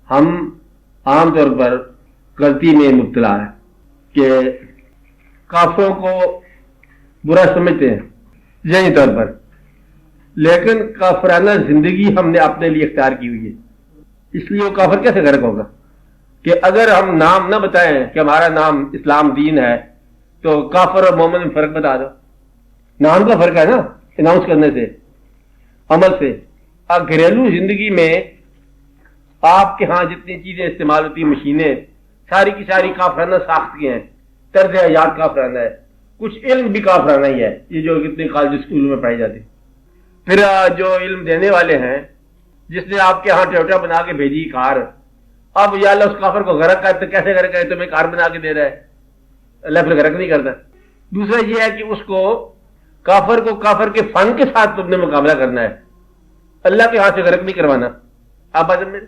हम आमतौर पर गलती में मुब्तला है कि काफिरों को बुरा समझते हैं जहनी तौर पर, लेकिन काफराना जिंदगी हमने अपने लिए इख्तियार की हुई है, इसलिए वो काफिर कैसे गर्क होगा? कि अगर हम नाम न बताएं कि हमारा नाम इस्लाम दीन है, तो काफिर और मोमिन में फर्क बता दो। नाम का फर्क है ना, अनाउंस करने से, अमल से। अब घरेलू जिंदगी में आपके यहां जितनी चीजें इस्तेमाल होती है, मशीनें, सारी की सारी काफराना साख्त की हैं, तर्ज हयात काफराना है, कुछ इल्म भी काफराना ही है, ये जो कितने कॉलेज स्कूल में पढ़ाई जाती। फिर जो इल्म देने वाले हैं, जिसने आपके यहां टोयोटा बना के भेजी कार, अब या उस काफर को गरक का तो कैसे गरक है? तुम्हें कार बना के दे रहा है, अल्लाह फिर गरक नहीं करता। दूसरा यह है कि उसको काफर को काफर के फन के साथ तुमने मुकाबला करना है, अल्लाह के हाथ से गरक नहीं करवाना। आप बात में